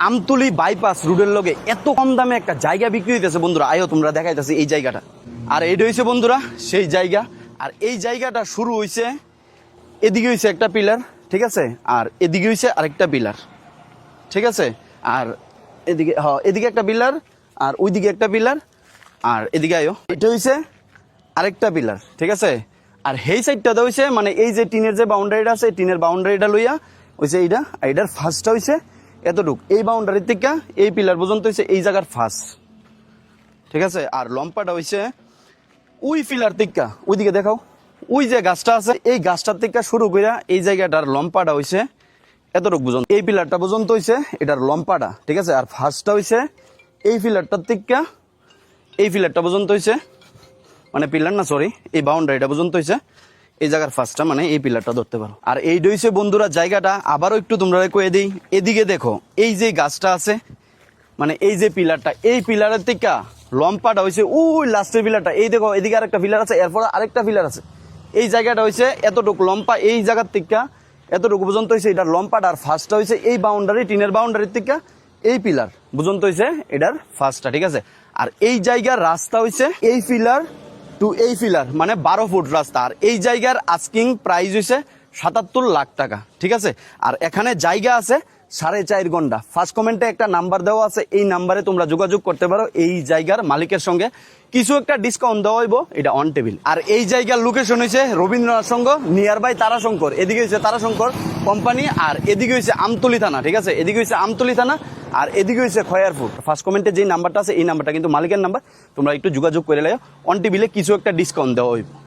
Amtali bypass রোডের লগে এত কম দামে একটা জায়গা বিক্রি হইতেছে বন্ধুরা, আয়ো তোমরা দেখাইতেছে এই জায়গাটা। আর এইটা হইছে বন্ধুরা সেই জায়গা। আর এই জায়গাটা শুরু হইছে, এদিকে হইছে একটা পিলার, ঠিক আছে, আর এদিকে হইছে আরেকটা পিলার, ঠিক আছে, আর এদিকে এদিকে একটা পিলার, আর ওইদিকে একটা পিলার, আর এদিকে আয়ো এটা হইছে আরেকটা পিলার, ঠিক আছে। আর এই সাইডটা হইছে মানে এই যে টিনের যে বাউন্ডারিটা আছে, টিনের বাউন্ডারিটা লইয়া হইছে এইটা, এইটার ফার্স্টটা হইছে এতটুক, এই বাউন্ডারির থেকে এই পিলার পর্যন্ত হইছে এই জায়গার ফার্স্ট, ঠিক আছে। আর লম্পাটা হইছে ওই পিলার থেকে ওইদিকে দেখাও, ওই যে গাছটা আছে এই গাছটার থেকে শুরু করে এই জায়গাটার লম্পাটা হইছে এতটুক পর্যন্ত, এই পিলারটা পর্যন্ত হইছে এটার লম্পাটা, ঠিক আছে। আর ফার্স্টটা হইছে এই পিলারটার থেকে এই পিলারটা পর্যন্ত হইছে, মানে পিলার না সরি, এই বাউন্ডারিটা পর্যন্ত হইছে এই জায়গার ফার্স্টটা, মানে এই পিলারটা ধরতে পারো। আর এই হইছে বন্ধুরা জায়গাটা। আবারও একটু তোমরা কয়ে দিই, এদিকে দেখো এই যে গাছটা আছে, মানে এই যে পিলারটা, এই পিলারের থেকে লম্পাটা হইছে ওই লাস্টের পিলারটা, এই দেখো এদিকে আরেকটা পিলার আছে, এরপর আরেকটা পিলার আছে, এই জায়গাটা হইছে এতটুকু লম্পা, এই জায়গার থেকে এতটুকু পর্যন্ত হইছে এটার লম্পাটা। আর ফার্স্টটা হইছে এই বাউন্ডারি, টিনের বাউন্ডারির থেকে এই পিলার পর্যন্ত হইছে এটার ফার্স্টটা, ঠিক আছে। আর এই জায়গার রাস্তা হইছে এই পিলার টু এই পিলার, মানে 12 ফুট রাস্তা। আর এই জায়গার আস্কিং প্রাইস হইছে 77 লাখ টাকা, ঠিক আছে। আর এখানে জায়গা আছে 4.5 ঘন্টা। ফার্স্ট কমেন্টে একটা নাম্বার দেওয়া আছে, এই নাম্বারে তোমরা যোগাযোগ করতে পারো এই জায়গার মালিকের সঙ্গে, কিছু একটা ডিসকাউন্ট দেওয়া হইব, এটা অন টেবিল। আর এই জায়গার লোকেশন হয়েছে রবীন্দ্রনাথ সংঘ নিয়ার বাই তারাশঙ্কর, এদিকে হচ্ছে তারাশঙ্কর কোম্পানি, আর এদিকে হচ্ছে আমতলী থানা, ঠিক আছে, এদিকে হচ্ছে আমতলী থানা, আর এদিকে হচ্ছে খয়ারপুর। ফার্স্ট কমেন্টে যে নাম্বারটা আছে এই নাম্বারটা কিন্তু মালিকের নাম্বার, তোমরা একটু যোগাযোগ করে লাও, অন টেবিলে কিছু একটা ডিসকাউন্ট দেওয়া হইব।